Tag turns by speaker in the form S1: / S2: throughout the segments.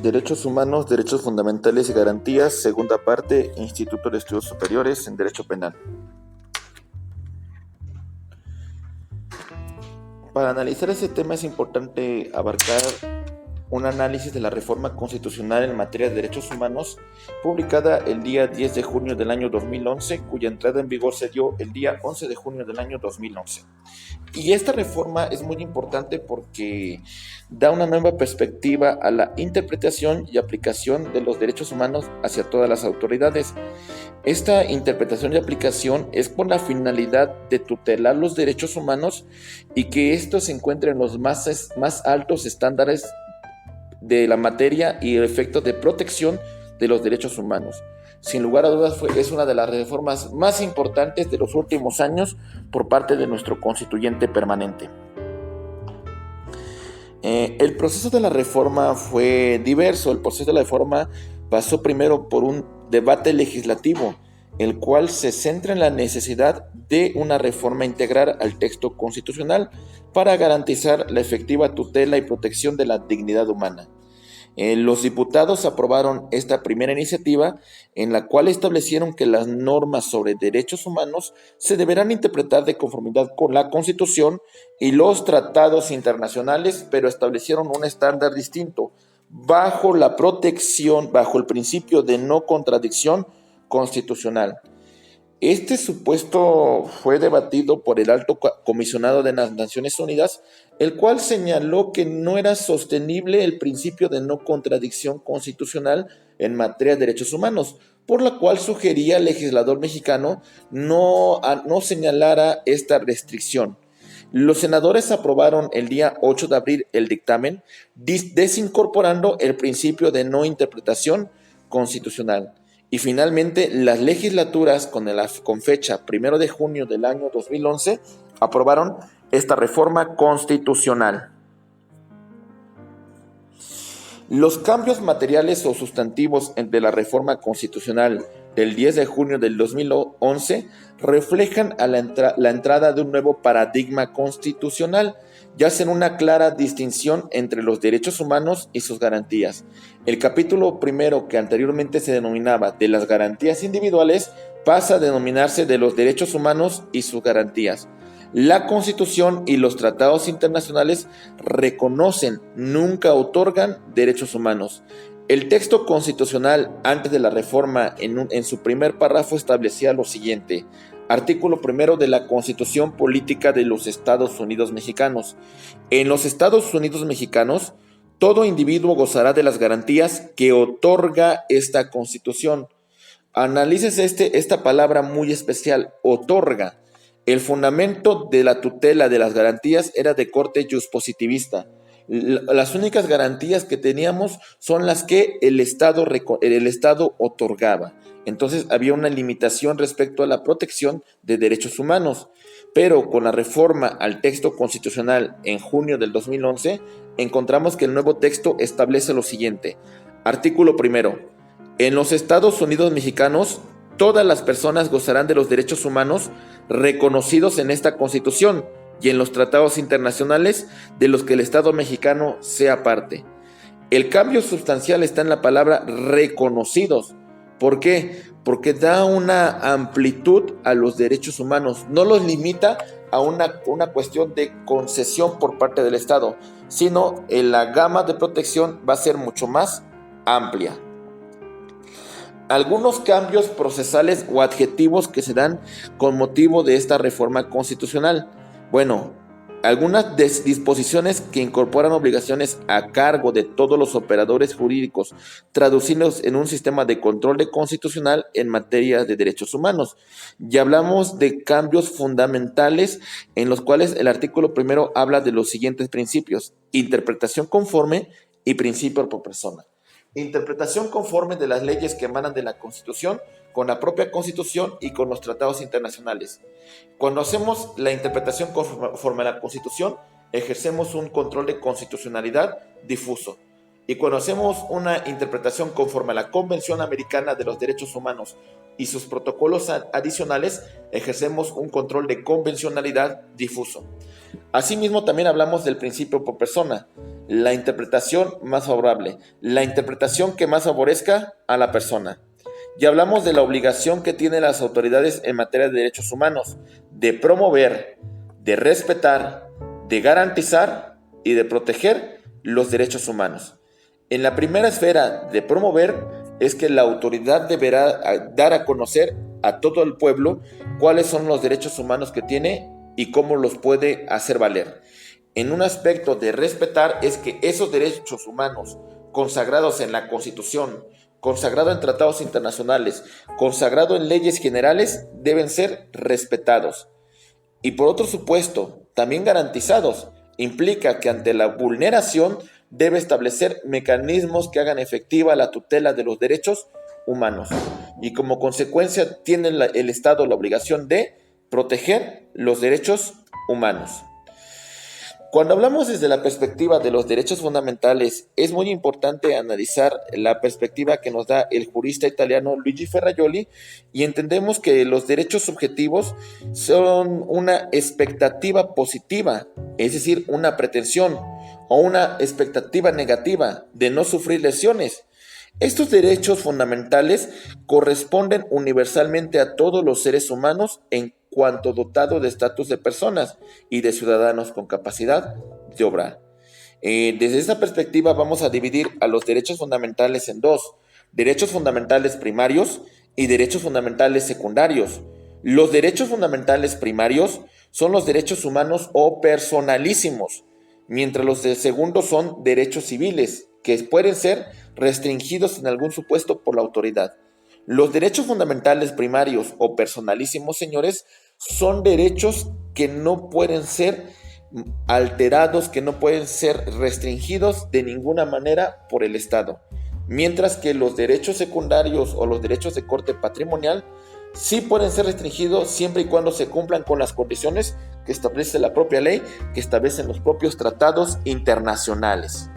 S1: Derechos humanos, derechos fundamentales y garantías, segunda parte, Instituto de Estudios Superiores en Derecho Penal. Para analizar ese tema es importante abarcar un análisis de la reforma constitucional en materia de derechos humanos, publicada el día 10 de junio del año 2011, cuya entrada en vigor se dio el día 11 de junio del año 2011. Y esta reforma es muy importante porque da una nueva perspectiva a la interpretación y aplicación de los derechos humanos hacia todas las autoridades. Esta interpretación y aplicación es con la finalidad de tutelar los derechos humanos y que estos se encuentren en los más altos estándares de la materia y el efecto de protección de los derechos humanos. Sin lugar a dudas es una de las reformas más importantes de los últimos años por parte de nuestro constituyente permanente. El proceso de la reforma fue diverso. El proceso de la reforma pasó primero por un debate legislativo, el cual se centra en la necesidad de una reforma integral al texto constitucional para garantizar la efectiva tutela y protección de la dignidad humana. Los diputados aprobaron esta primera iniciativa en la cual establecieron que las normas sobre derechos humanos se deberán interpretar de conformidad con la Constitución y los tratados internacionales, pero establecieron un estándar distinto bajo el principio de no contradicción constitucional. Este supuesto fue debatido por el Alto Comisionado de las Naciones Unidas, el cual señaló que no era sostenible el principio de no contradicción constitucional en materia de derechos humanos, por la cual sugería al legislador mexicano no señalara esta restricción. Los senadores aprobaron el día 8 de abril el dictamen, desincorporando el principio de no interpretación constitucional. Y finalmente, las legislaturas con fecha 1 de junio del año 2011 aprobaron esta reforma constitucional. Los cambios materiales o sustantivos de la reforma constitucional del 10 de junio del 2011 reflejan a la entrada de un nuevo paradigma constitucional y hacen una clara distinción entre los derechos humanos y sus garantías. El capítulo primero, que anteriormente se denominaba de las garantías individuales, pasa a denominarse de los derechos humanos y sus garantías. La Constitución y los tratados internacionales reconocen, nunca otorgan derechos humanos. El texto constitucional antes de la reforma en su primer párrafo establecía lo siguiente: artículo 1 de la Constitución Política de los Estados Unidos Mexicanos. En los Estados Unidos Mexicanos, todo individuo gozará de las garantías que otorga esta Constitución. Analícese esta palabra muy especial, otorga. El fundamento de la tutela de las garantías era de corte juspositivista. Las únicas garantías que teníamos son las que el Estado otorgaba. Entonces había una limitación respecto a la protección de derechos humanos. Pero con la reforma al texto constitucional en junio del 2011, encontramos que el nuevo texto establece lo siguiente. Artículo 1. En los Estados Unidos Mexicanos, todas las personas gozarán de los derechos humanos reconocidos en esta Constitución y en los tratados internacionales de los que el Estado mexicano sea parte. El cambio sustancial está en la palabra reconocidos. ¿Por qué? Porque da una amplitud a los derechos humanos, no los limita a una cuestión de concesión por parte del Estado, sino en la gama de protección va a ser mucho más amplia. Algunos cambios procesales o adjetivos que se dan con motivo de esta reforma constitucional. Bueno, algunas disposiciones que incorporan obligaciones a cargo de todos los operadores jurídicos, traducidos en un sistema de control constitucional en materia de derechos humanos. Ya hablamos de cambios fundamentales en los cuales el artículo 1 habla de los siguientes principios: interpretación conforme y principio por persona. Interpretación conforme de las leyes que emanan de la Constitución, con la propia Constitución y con los tratados internacionales. Cuando hacemos la interpretación conforme a la Constitución, ejercemos un control de constitucionalidad difuso. Y cuando hacemos una interpretación conforme a la Convención Americana de los Derechos Humanos y sus protocolos adicionales, ejercemos un control de convencionalidad difuso. Asimismo, también hablamos del principio por persona. la interpretación más favorable, la interpretación que más favorezca a la persona. Y hablamos de la obligación que tienen las autoridades en materia de derechos humanos, de promover, de respetar, de garantizar y de proteger los derechos humanos. En la primera esfera de promover es que la autoridad deberá dar a conocer a todo el pueblo cuáles son los derechos humanos que tiene y cómo los puede hacer valer. En un aspecto de respetar es que esos derechos humanos consagrados en la Constitución, consagrado en tratados internacionales, consagrado en leyes generales, deben ser respetados. Y por otro supuesto, también garantizados. Implica que ante la vulneración debe establecer mecanismos que hagan efectiva la tutela de los derechos humanos. Y como consecuencia tiene el Estado la obligación de proteger los derechos humanos. Cuando hablamos desde la perspectiva de los derechos fundamentales, es muy importante analizar la perspectiva que nos da el jurista italiano Luigi Ferrajoli, y entendemos que los derechos subjetivos son una expectativa positiva, es decir, una pretensión o una expectativa negativa de no sufrir lesiones. Estos derechos fundamentales corresponden universalmente a todos los seres humanos en cuanto dotado de estatus de personas y de ciudadanos con capacidad de obrar. Desde esta perspectiva vamos a dividir a los derechos fundamentales en dos: derechos fundamentales primarios y derechos fundamentales secundarios. Los derechos fundamentales primarios son los derechos humanos o personalísimos, mientras los de segundo son derechos civiles, que pueden ser restringidos en algún supuesto por la autoridad. Los derechos fundamentales primarios o personalísimos, señores, son derechos que no pueden ser alterados, que no pueden ser restringidos de ninguna manera por el Estado. Mientras que los derechos secundarios o los derechos de corte patrimonial sí pueden ser restringidos siempre y cuando se cumplan con las condiciones que establece la propia ley, que establecen los propios tratados internacionales.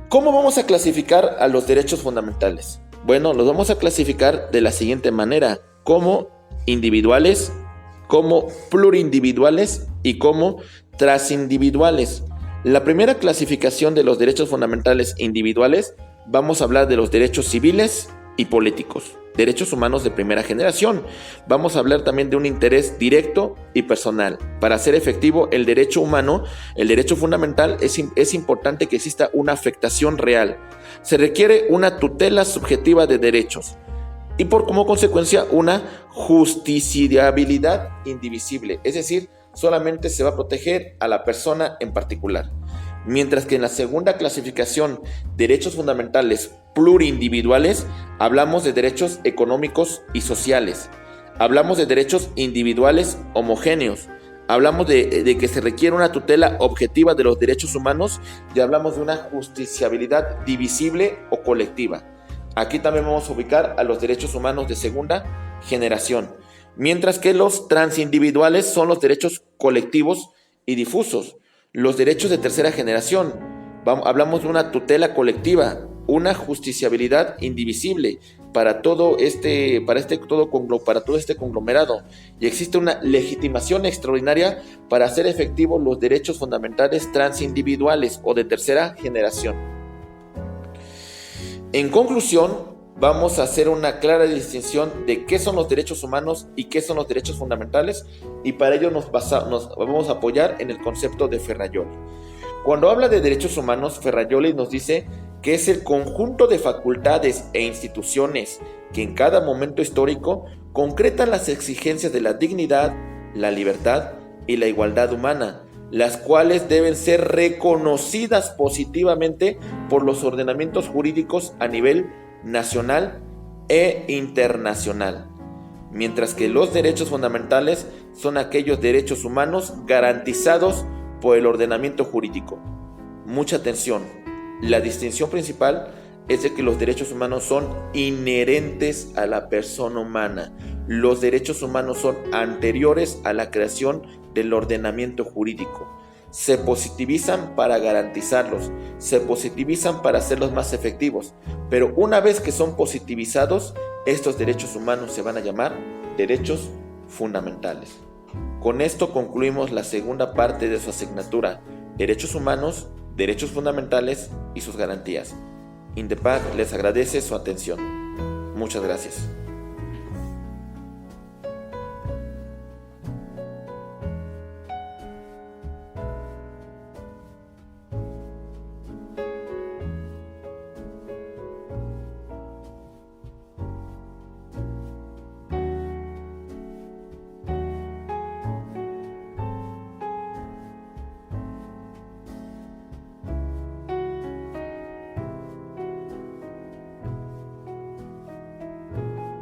S1: ¿Cómo vamos a clasificar a los derechos fundamentales? Bueno, los vamos a clasificar de la siguiente manera: como individuales, como plurindividuales y como transindividuales. La primera clasificación de los derechos fundamentales individuales, vamos a hablar de los derechos civiles y políticos, derechos humanos de primera generación. Vamos a hablar también de un interés directo y personal. Para hacer efectivo el derecho humano, el derecho fundamental, es importante que exista una afectación real. Se requiere una tutela subjetiva de derechos y como consecuencia una justiciabilidad indivisible, es decir, solamente se va a proteger a la persona en particular. Mientras que en la segunda clasificación, derechos fundamentales plurindividuales, hablamos de derechos económicos y sociales. Hablamos de derechos individuales homogéneos. Hablamos de que se requiere una tutela objetiva de los derechos humanos y hablamos de una justiciabilidad divisible o colectiva. Aquí también vamos a ubicar a los derechos humanos de segunda generación. Mientras que los transindividuales son los derechos colectivos y difusos. Los derechos de tercera generación, hablamos de una tutela colectiva, una justiciabilidad indivisible para todo este conglomerado, y existe una legitimación extraordinaria para hacer efectivos los derechos fundamentales transindividuales o de tercera generación. En conclusión, vamos a hacer una clara distinción de qué son los derechos humanos y qué son los derechos fundamentales, y para ello nos vamos a apoyar en el concepto de Ferrajoli. Cuando habla de derechos humanos, Ferrajoli nos dice que es el conjunto de facultades e instituciones que en cada momento histórico concretan las exigencias de la dignidad, la libertad y la igualdad humana, las cuales deben ser reconocidas positivamente por los ordenamientos jurídicos a nivel nacional e internacional, mientras que los derechos fundamentales son aquellos derechos humanos garantizados por el ordenamiento jurídico. Mucha atención, la distinción principal es de que los derechos humanos son inherentes a la persona humana. Los derechos humanos son anteriores a la creación del ordenamiento jurídico. Se positivizan para garantizarlos, se positivizan para hacerlos más efectivos, pero una vez que son positivizados, estos derechos humanos se van a llamar derechos fundamentales. Con esto concluimos la segunda parte de su asignatura. derechos humanos, derechos fundamentales y sus garantías. INDEPAC les agradece su atención. Muchas gracias.